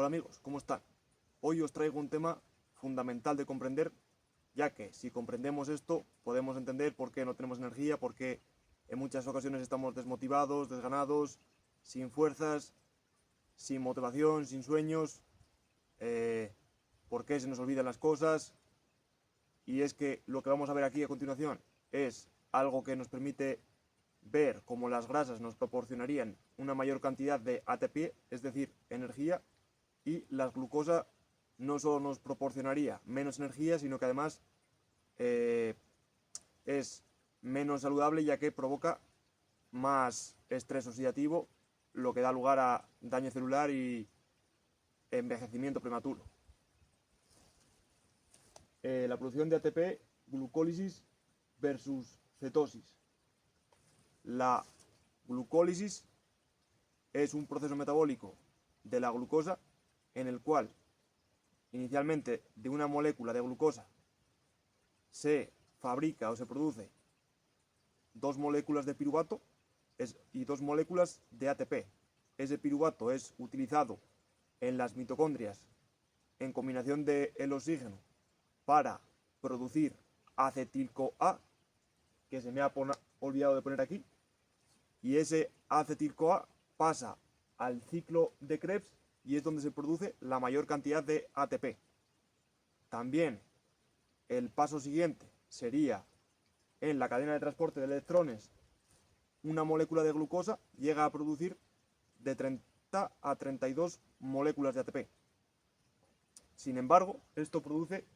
Hola amigos, ¿cómo están? Hoy os traigo un tema fundamental de comprender, ya que si comprendemos esto podemos entender por qué no tenemos energía, por qué en muchas ocasiones estamos desmotivados, desganados, sin fuerzas, sin motivación, sin sueños, por qué se nos olvidan las cosas. Y es que lo que vamos a ver aquí a continuación es algo que nos permite ver cómo las grasas nos proporcionarían una mayor cantidad de ATP, es decir, energía, y la glucosa no solo nos proporcionaría menos energía, sino que además es menos saludable, ya que provoca más estrés oxidativo, lo que da lugar a daño celular y envejecimiento prematuro. La producción de ATP, glucólisis versus cetosis. La glucólisis es un proceso metabólico de la glucosa en el cual inicialmente de una molécula de glucosa se fabrica o se produce dos moléculas de piruvato y dos moléculas de ATP. Ese piruvato es utilizado en las mitocondrias en combinación del oxígeno para producir acetil-CoA, que se me ha olvidado de poner aquí, y ese acetil-CoA pasa al ciclo de Krebs y es donde se produce la mayor cantidad de ATP. También el paso siguiente sería en la cadena de transporte de electrones, una molécula de glucosa llega a producir de 30 a 32 moléculas de ATP. Sin embargo, esto produce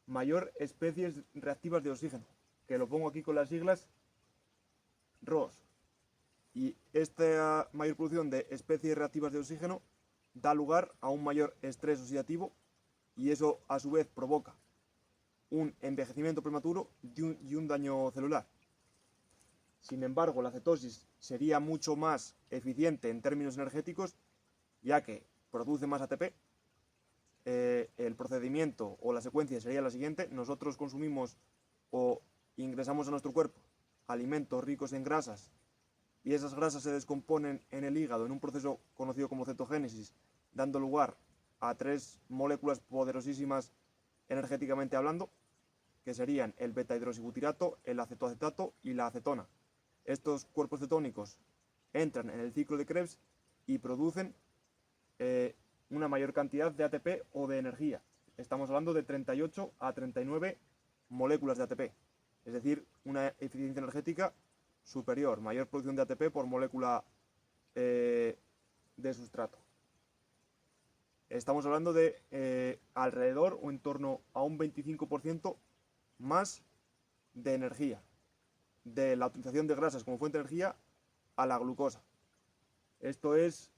mayor especies reactivas de oxígeno, que lo pongo aquí con las siglas ROS. Y esta mayor producción de especies reactivas de oxígeno da lugar a un mayor estrés oxidativo y eso a su vez provoca un envejecimiento prematuro y un daño celular. Sin embargo, la cetosis sería mucho más eficiente en términos energéticos, ya que produce más ATP. El procedimiento o la secuencia sería la siguiente: nosotros consumimos o ingresamos a nuestro cuerpo alimentos ricos en grasas y esas grasas se descomponen en el hígado en un proceso conocido como cetogénesis, dando lugar a tres moléculas poderosísimas energéticamente hablando, que serían el beta-hidroxibutirato, el acetoacetato y la acetona. Estos cuerpos cetónicos entran en el ciclo de Krebs y producen una mayor cantidad de ATP o de energía. Estamos hablando de 38 a 39 moléculas de ATP, es decir, una eficiencia energética superior, mayor producción de ATP por molécula de sustrato. Estamos hablando de alrededor o en torno a un 25% más de energía, de la utilización de grasas como fuente de energía a la glucosa. Esto es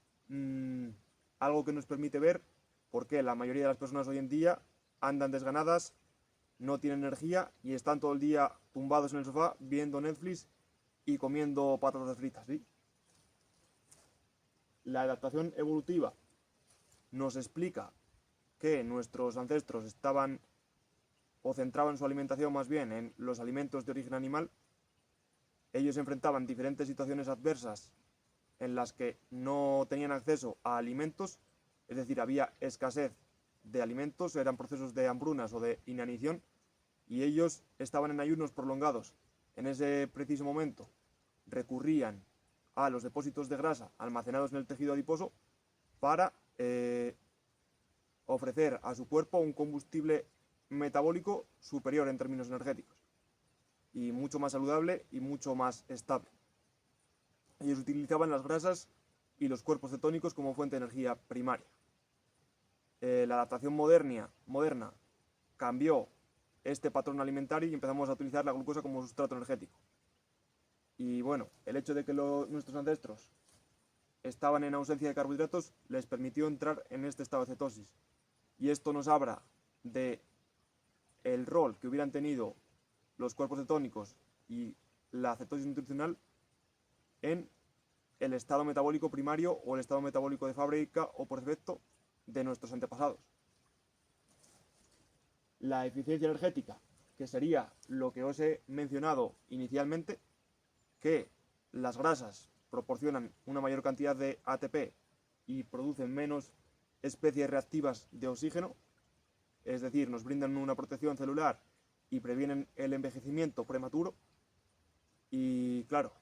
algo que nos permite ver por qué la mayoría de las personas hoy en día andan desganadas, no tienen energía y están todo el día tumbados en el sofá viendo Netflix y comiendo patatas fritas, ¿sí? La adaptación evolutiva nos explica que nuestros ancestros estaban o centraban su alimentación más bien en los alimentos de origen animal. Ellos enfrentaban diferentes situaciones adversas en las que no tenían acceso a alimentos, es decir, había escasez de alimentos, eran procesos de hambrunas o de inanición, y ellos estaban en ayunos prolongados. En ese preciso momento recurrían a los depósitos de grasa almacenados en el tejido adiposo para ofrecer a su cuerpo un combustible metabólico superior en términos energéticos y mucho más saludable y mucho más estable. Ellos utilizaban las grasas y los cuerpos cetónicos como fuente de energía primaria. La adaptación moderna cambió este patrón alimentario y empezamos a utilizar la glucosa como sustrato energético. Y bueno, el hecho de que nuestros ancestros estaban en ausencia de carbohidratos les permitió entrar en este estado de cetosis. Y esto nos habla de el rol que hubieran tenido los cuerpos cetónicos y la cetosis nutricional en el estado metabólico primario o el estado metabólico de fábrica o por defecto de nuestros antepasados. La eficiencia energética, que sería lo que os he mencionado inicialmente, que las grasas proporcionan una mayor cantidad de ATP y producen menos especies reactivas de oxígeno, es decir, nos brindan una protección celular y previenen el envejecimiento prematuro. Y claro,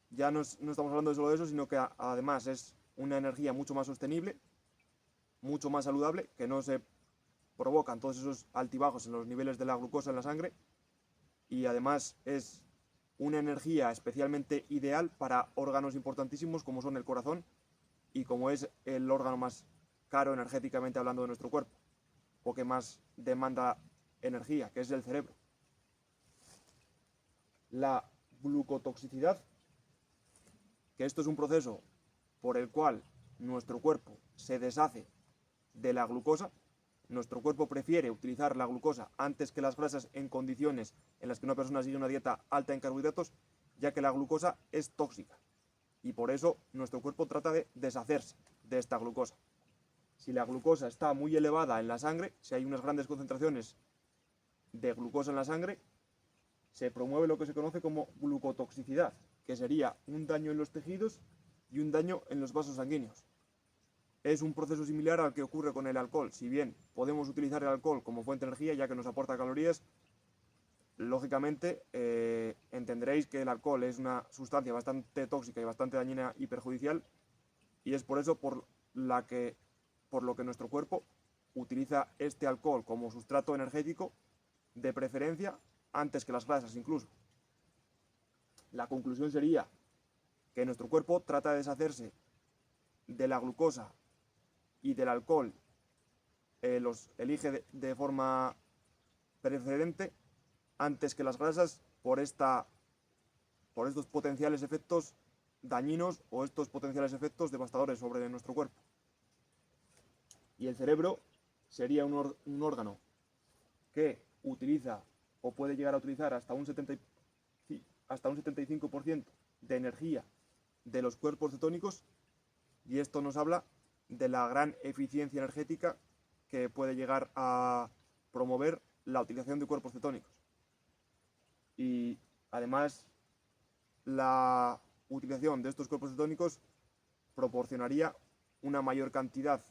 ya no estamos hablando solo de eso, sino que además es una energía mucho más sostenible, mucho más saludable, que no se provocan todos esos altibajos en los niveles de la glucosa en la sangre, y además es una energía especialmente ideal para órganos importantísimos como son el corazón y como es el órgano más caro energéticamente hablando de nuestro cuerpo, o que más demanda energía, que es el cerebro. La glucotoxicidad, que esto es un proceso por el cual nuestro cuerpo se deshace de la glucosa. Nuestro cuerpo prefiere utilizar la glucosa antes que las grasas en condiciones en las que una persona sigue una dieta alta en carbohidratos, ya que la glucosa es tóxica y por eso nuestro cuerpo trata de deshacerse de esta glucosa. Si la glucosa está muy elevada en la sangre, si hay unas grandes concentraciones de glucosa en la sangre, se promueve lo que se conoce como glucotoxicidad, que sería un daño en los tejidos y un daño en los vasos sanguíneos. Es un proceso similar al que ocurre con el alcohol. Si bien podemos utilizar el alcohol como fuente de energía, ya que nos aporta calorías, lógicamente entenderéis que el alcohol es una sustancia bastante tóxica y bastante dañina y perjudicial, y es por eso por lo que nuestro cuerpo utiliza este alcohol como sustrato energético, de preferencia antes que las grasas incluso. La conclusión sería que nuestro cuerpo trata de deshacerse de la glucosa y del alcohol, los elige de forma preferente antes que las grasas por estos potenciales efectos dañinos o estos potenciales efectos devastadores sobre nuestro cuerpo. Y el cerebro sería un órgano que utiliza o puede llegar a utilizar hasta un 75% de energía de los cuerpos cetónicos, y esto nos habla de la gran eficiencia energética que puede llegar a promover la utilización de cuerpos cetónicos. Y además, la utilización de estos cuerpos cetónicos proporcionaría una mayor cantidad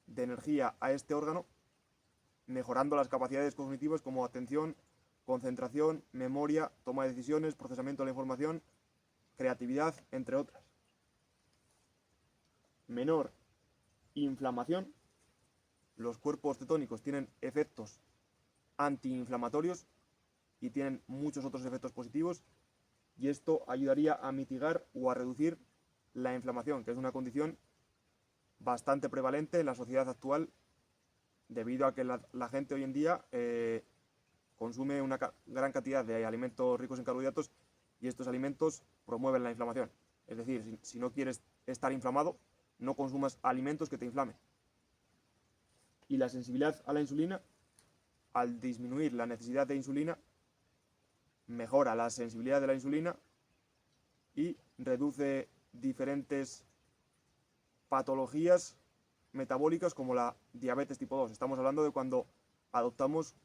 de energía a este órgano, mejorando las capacidades cognitivas como atención, concentración, memoria, toma de decisiones, procesamiento de la información, creatividad, entre otras. Menor inflamación. Los cuerpos cetónicos tienen efectos antiinflamatorios y tienen muchos otros efectos positivos, y esto ayudaría a mitigar o a reducir la inflamación, que es una condición bastante prevalente en la sociedad actual debido a que la gente hoy en día consume una gran cantidad de alimentos ricos en carbohidratos, y estos alimentos promueven la inflamación. Es decir, si no quieres estar inflamado, no consumas alimentos que te inflamen. Y la sensibilidad a la insulina, al disminuir la necesidad de insulina, mejora la sensibilidad de la insulina y reduce diferentes patologías metabólicas como la diabetes tipo 2. Estamos hablando de cuando adoptamos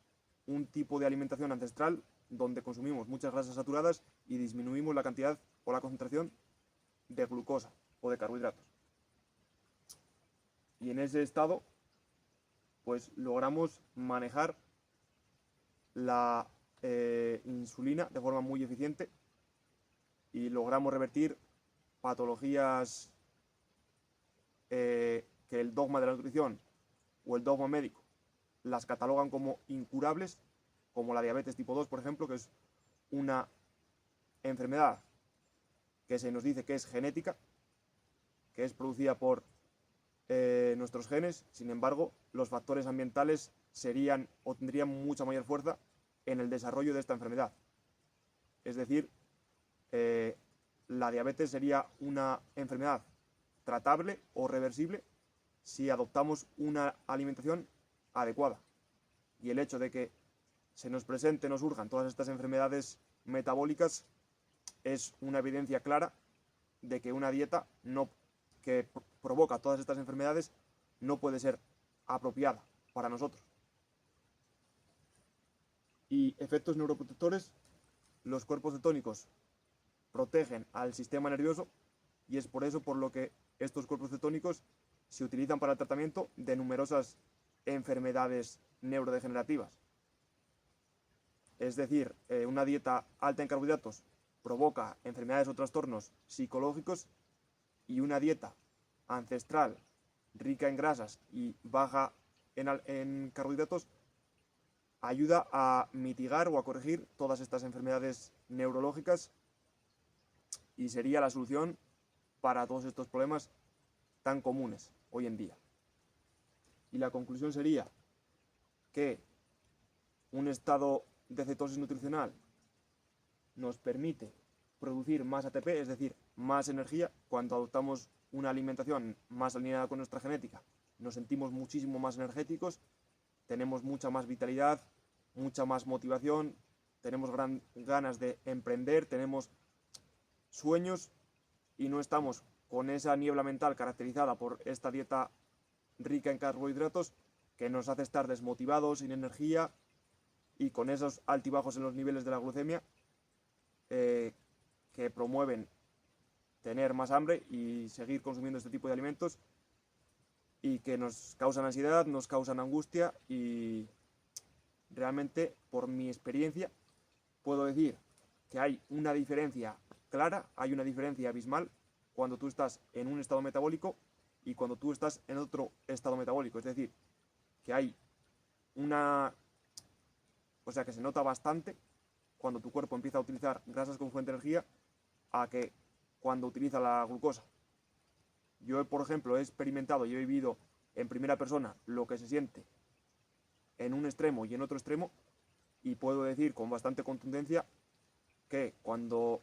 un tipo de alimentación ancestral donde consumimos muchas grasas saturadas y disminuimos la cantidad o la concentración de glucosa o de carbohidratos. Y en ese estado, pues logramos manejar la insulina de forma muy eficiente y logramos revertir patologías que el dogma de la nutrición o el dogma médico las catalogan como incurables, como la diabetes tipo 2, por ejemplo, que es una enfermedad que se nos dice que es genética, que es producida por nuestros genes. Sin embargo, los factores ambientales serían o tendrían mucha mayor fuerza en el desarrollo de esta enfermedad. Es decir, la diabetes sería una enfermedad tratable o reversible si adoptamos una alimentación adecuada. Y el hecho de que se nos presenten o surjan todas estas enfermedades metabólicas es una evidencia clara de que una dieta que provoca todas estas enfermedades no puede ser apropiada para nosotros. Y efectos neuroprotectores: los cuerpos cetónicos protegen al sistema nervioso, y es por eso por lo que estos cuerpos cetónicos se utilizan para el tratamiento de numerosas enfermedades neurodegenerativas. Es decir, una dieta alta en carbohidratos provoca enfermedades o trastornos psicológicos, y una dieta ancestral rica en grasas y baja en carbohidratos ayuda a mitigar o a corregir todas estas enfermedades neurológicas, y sería la solución para todos estos problemas tan comunes hoy en día. Y la conclusión sería que un estado de cetosis nutricional nos permite producir más ATP, es decir, más energía. Cuando adoptamos una alimentación más alineada con nuestra genética, nos sentimos muchísimo más energéticos, tenemos mucha más vitalidad, mucha más motivación, tenemos ganas de emprender, tenemos sueños, y no estamos con esa niebla mental caracterizada por esta dieta rica en carbohidratos que nos hace estar desmotivados, sin energía y con esos altibajos en los niveles de la glucemia que promueven tener más hambre y seguir consumiendo este tipo de alimentos, y que nos causan ansiedad, nos causan angustia. Y realmente, por mi experiencia, puedo decir que hay una diferencia clara, hay una diferencia abismal cuando tú estás en un estado metabólico y cuando tú estás en otro estado metabólico. Es decir, que hay que se nota bastante cuando tu cuerpo empieza a utilizar grasas como fuente de energía a que cuando utiliza la glucosa. Yo, por ejemplo, he experimentado y he vivido en primera persona lo que se siente en un extremo y en otro extremo, y puedo decir con bastante contundencia que cuando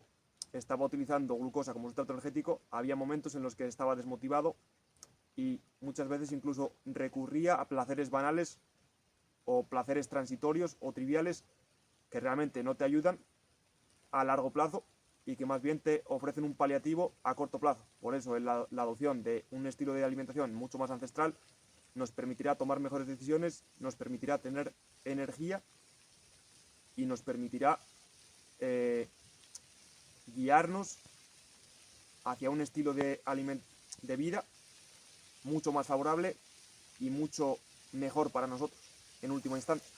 estaba utilizando glucosa como sustrato energético había momentos en los que estaba desmotivado y muchas veces incluso recurría a placeres banales o placeres transitorios o triviales que realmente no te ayudan a largo plazo y que más bien te ofrecen un paliativo a corto plazo. Por eso la adopción de un estilo de alimentación mucho más ancestral nos permitirá tomar mejores decisiones, nos permitirá tener energía y nos permitirá guiarnos hacia un estilo de vida mucho más favorable y mucho mejor para nosotros en última instancia.